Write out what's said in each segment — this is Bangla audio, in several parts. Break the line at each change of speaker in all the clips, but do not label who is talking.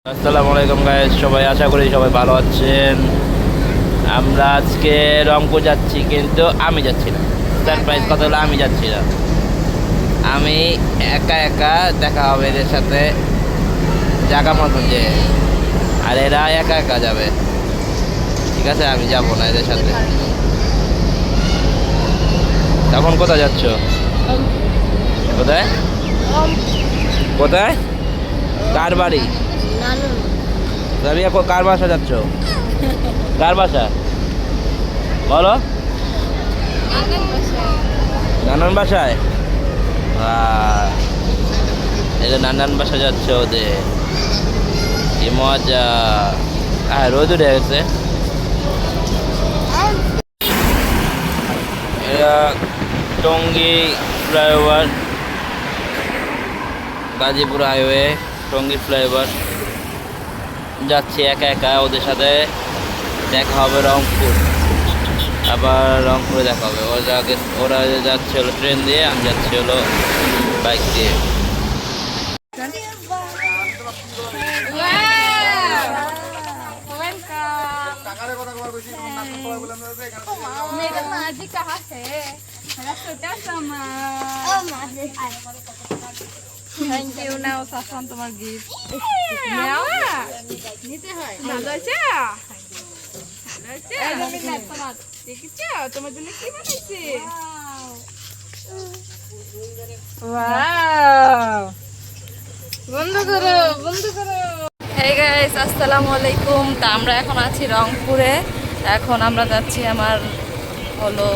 আসসালামু আলাইকুম গাইস, সবাই আশা করি সবাই ভালো আছেন। আমরা আজকে রংপুর যাচ্ছি, কিন্তু আমি যাচ্ছি না। সারপ্রাইজ কথা হলো আমি যাচ্ছি না, আমি একা একা দেখা হবে এদের সাথে জায়গা মতন যে, আর এরা একা একা যাবে। ঠিক আছে, আমি যাব না এদের সাথে। তখন কোথায় যাচ্ছ? কোথায় কোথায় কার বাড়ি? রাবিয়া, কার বাসা যাচ্ছ? কার বাসা বলো? নানান বাসায়। এটা নানান বাসা যাচ্ছে ওদের, কি মজা। রোদ উঠে গেছে। এটা Tongi flyover, Gazipur highway, Tongi flyover যাচ্ছি একা একা। ওদের সাথে দেখা হবে রংপুর, আবার রংপুরে দেখা হবে। ওরা যাচ্ছে হলো ট্রেন দিয়ে, আমি যাচ্ছি হলো বাইক দিয়ে।
Thank you. নাও সাফওয়ান, তোমার গিফট। নাও নিতে হয়। ভালো আছে? ভালো আছে? দেখেছো তোমার জন্য কি বানাইছি? ওয়াও! বন্ধ করো, বন্ধ করো। হেই গাইস, আসসালামু আলাইকুম। তা আমরা এখন আছি রংপুরে। এখন আমরা যাচ্ছি আমার হলো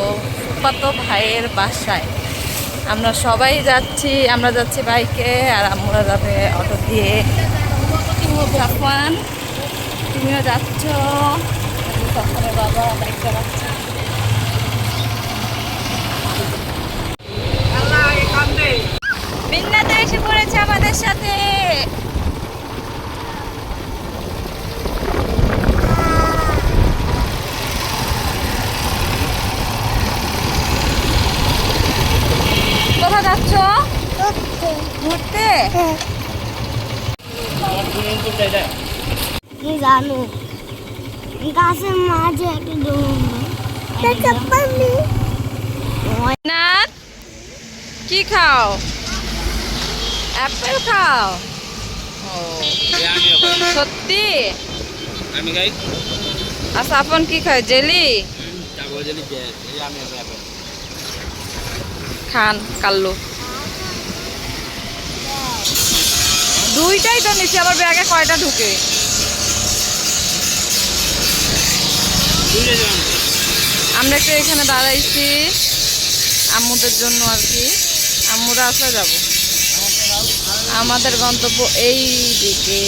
ফুফাতো ভাইয়ের বাসায়। আমরা সবাই যাচ্ছি, আমরা যাচ্ছি বাইকে, আর আমরা যাবে অটো দিয়ে। সাফওয়ান, তুমিও যাচ্ছ? সাফওয়ানের বাবা বাইক চালাচ্ছে। মিন্নাতে এসে পড়েছে আমাদের সাথে। কোথায় যাচ্ছ? ঘুরতে।
জানো গাছের মাঝে একটা
না, কি খাও? অ্যাপেল খাও? সত্যি?
আমি খাই।
আর সাফন কি খায়? জেলি খান কাল্লু। দুইটাই তো নিচে, আবার ব্যাগে কয়টা ঢুকে? আমরা একটু এখানে দাঁড়াইছি আম্মুদের জন্য আর কি। আম্মুরা আসলে যাব। আমাদের গন্তব্য এই দিকে।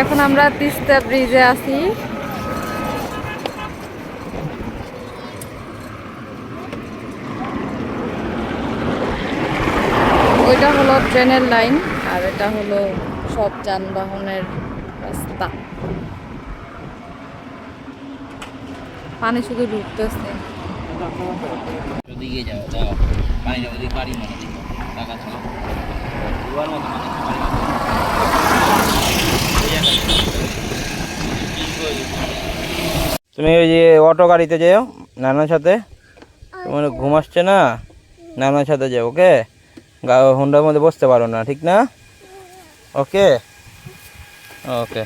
এখন আমরা তিস্তা ব্রিজে আছি। ওইটা হলো ট্রেনের লাইন, আর এটা হলো সব যানবাহনের রাস্তা। পানি শুধু ঢুকতেছে।
ওদিকে যাও, যাও পানি যাও, ওদিকে বাড়ি মনে দিই টাকা ছিল দুয়ার মতো তুমি ওই যে অটো গাড়িতে যেও নানার সাথে। তোমার ঘুম আসছে না, নানার সাথে যাও। ওকে, হোন্ডার মধ্যে বসতে পারো না, ঠিক না? ওকে ওকে।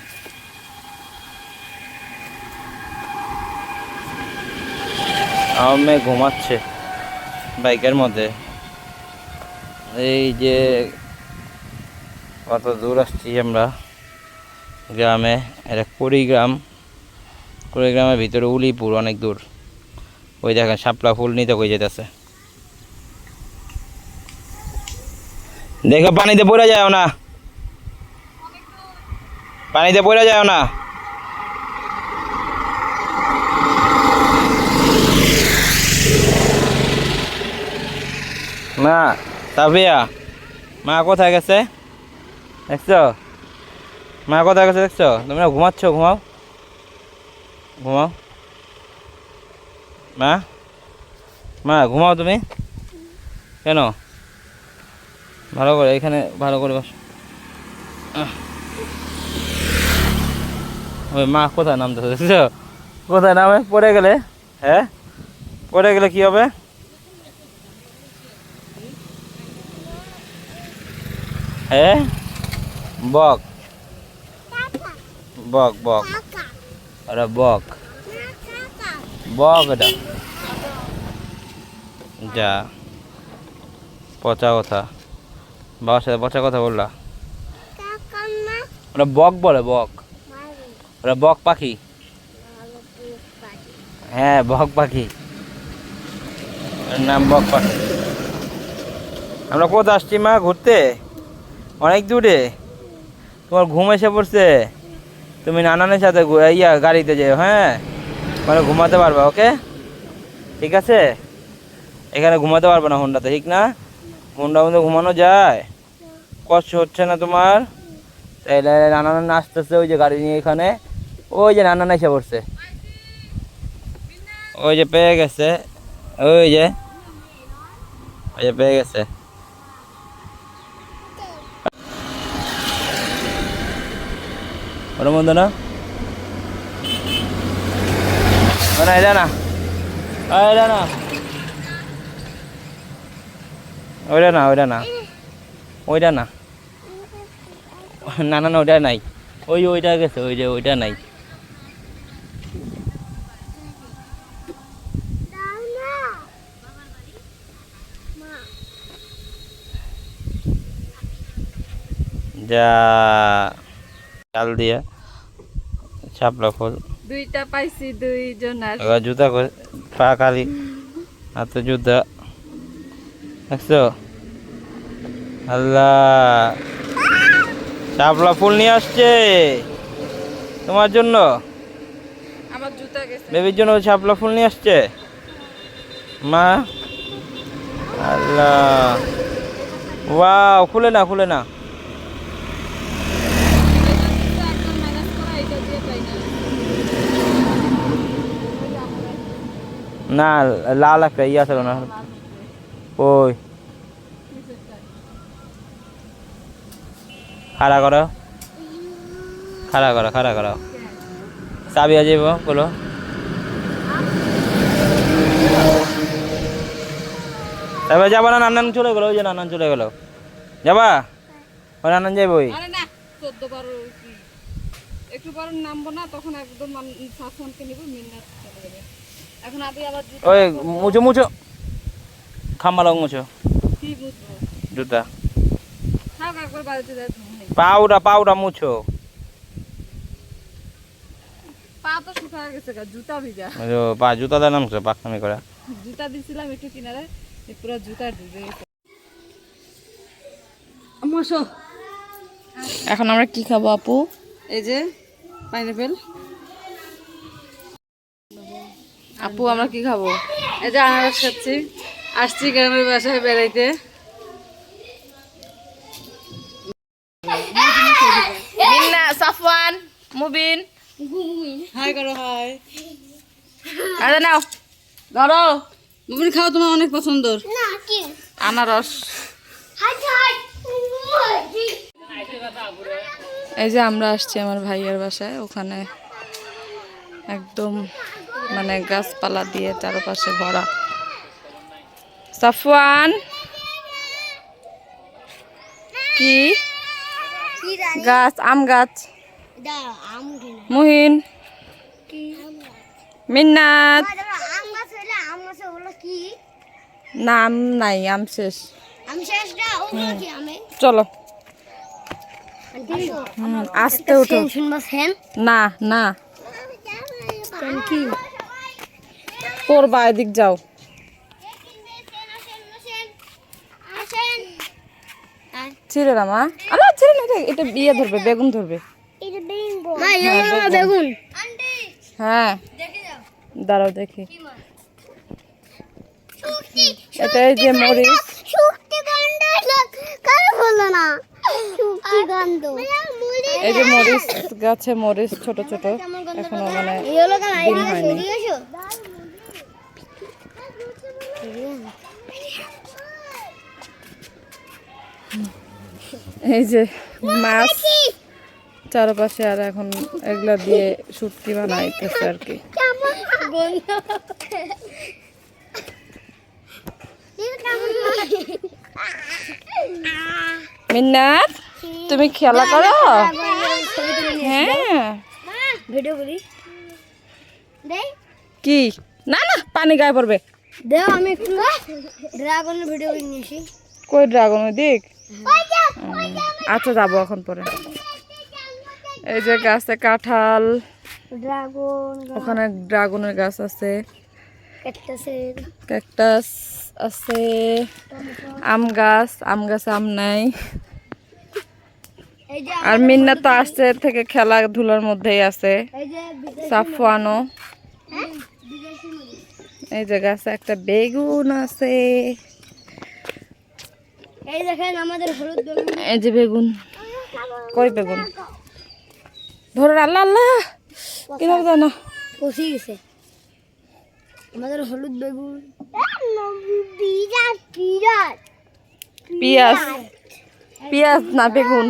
আমার মেয়ে ঘুমাচ্ছে বাইকের মধ্যে। এই যে কত দূর আসছি আমরা গ্রামে, এটা কুড়িগ্রাম। কুড়িগ্রামের ভিতরে উলিপুর, অনেক দূর। ওই দেখেন শাপলা ফুল নিতে কই যেতেছে। দেখো পানিতে পড়ে যাও না, পানিতে পড়ে যাও না। মা, সাফিয়া, মা কোথায় গেছে দেখছো? মা কোথায় গেছে দেখছো? তোমরা ঘুমাচ্ছ, ঘুমাও ঘুমাও। মা, মা ঘুমাও তুমি কেন? ভালো করে এখানে ভালো করে বসো। ওই মা কোথায় নামতে দেখছো? কোথায় নামে পড়ে গেলে? হ্যাঁ, পড়ে গেলে কি হবে? হ্যাঁ, বক বক বক, ওরা বক বক, এটা যা পচা কথা, বাবার সাথে পচা কথা বললা। ওরা বক বলে, বক, ওরা বক পাখি। হ্যাঁ, বক পাখি, ওর নাম বক পাখি। আমরা কোথায় আসছি মা? ঘুরতে অনেক দূরে। তোমার ঘুম এসে পড়ছে, তুমি নানানের সাথে গাড়িতে যেও। হ্যাঁ, মানে ঘুমাতে পারবা, ওকে ঠিক আছে? এখানে ঘুমাতে পারবে না হোন্ডাতে, ঠিক না? হোন্ডার মধ্যে ঘুমানো যায়? কষ্ট হচ্ছে না তোমার? তাইলে নানান আসতেছে, ওই যে গাড়ি নিয়ে এখানে, ওই যে নানান এসে পড়ছে, ওই যে পেয়ে গেছে, ওই যে পেয়ে গেছে। ওর মধ্যে না, এটা না, এটা না, ওইটা না, ওইটা না, ওইটা না, না না না, ওইটা নাই, ওইটা গেছে, ওই যে ওইটা নাই। যা চাল দিয়ে ছাপলা ফুল
দুইটা পাইছি, দুইজনের।
এবার জুতা করে পা খালি, হাতে জুতা, দেখছো? আল্লাহ, শাপলা ফুল নিয়ে আসছে তোমার জন্য,
আমার জুতা গেছে।
বেবির জন্য শাপলা ফুল নিয়ে আসছে মা। আল্লাহ, ওয়াও, খুলে না, খুলে না। না, লাল একটা ইয়ে আছে না, ওই খাড়া করো, খাড়া করো, খাড়া করো, চাবি আছে বলো। তারপরে যাবা না? নানান চলে গেলো, ওই যে নানান চলে গেলো, যাবা? ওই নানান যাইব, ওই
না 14-12 একটু পর নামবো না, তখন একদম সাফওয়ানকে নিব, মিন্নাত চলে যাবে। এখন আবার
ওই মুছো মুছো, খাম্বা লাগ মুছো,
কি বুঝবো
জুতা
থাক, একবার বাড়িতে যাই।
পাউডা পাউডা মুছো,
পা তো শুকায় গেছে, জুতা ভিজা।
পা জুতা দেয় নামছো পাকনামি করে।
জুতা দিছিলাম একটু কিনারে, পুরো জুতা ডুবে গেছে। এখন আমরা কি খাবো আপু? এই যে পাইনাপেল। আপু আমরা কি খাবো? এই যে আনারস খাচ্ছি। আসছি গ্রামের বাসায় বেড়াইতে। মিন্না, সাফওয়ান, মুবিন, হাই করো, হাই। আরে নাও, ধরো। মুবিন খাও, তোমার অনেক পছন্দের আনারস। এই যে আমরা আসছি আমার ভাইয়ের বাসায়, ওখানে একদম মানে গাছপালা দিয়ে চারপাশে ভরা। সাফওয়ান, কি গাছ? আম গাছ। মুহিন, মিন্নাত, না আম নাই, আম শেষ। চলো আস্তে উঠো। না না, করবা, এদিক যাও। ছিঁড়ে না মা, আরে ছিঁড়ে না, এটা বিয়ে ধরবে, বেগুন ধরবে।
বেগুন,
হ্যাঁ দাঁড়াও দেখি। এটা এই যে মরিচ, এই যে মরিচ গাছে মরিচ ছোট ছোট, এখনো মানে দিন হয়নি। এই যে মাছ চারপাশে, আর এখন এগুলা দিয়ে শুটকি বানাইতেছে আর কি। মিন্নাত, তুমি খেলা করো? হ্যাঁ।
ভিডিও করি দেই
কি? না না, পানি গায়ে পড়বে।
দেও আমি একটু ড্রাগনের ভিডিও করে নিয়েছি।
কই ড্রাগন দিক? আচ্ছা, যাবো এখন পরে। এই যে গাছে কাঁঠাল,
ড্রাগন
ওখানে ড্রাগনের গাছ আছে,
ক্যাকটাসের
ক্যাকটাস আছে, আম গাছে আম নাই।
এই যে
আর মিন্না তো আসছে থেকে খেলাধুলার মধ্যেই আছে।
এই যে
সাফওয়ানো,
বিদেশি মুরগি।
এই যে গাছে একটা বেগুন আছে।
এই দেখেন আমাদের হলুদ বেগুন।
এই যে বেগুন, কই বেগুন? ধরুন, আল্লাহ আল্লাহ, কিভাবে যায় না?
কষি গেছে আমাদের হলুদ বেগুন। বিরাট বিরাট
পেঁয়াজ, পেঁয়াজ না বেগুন।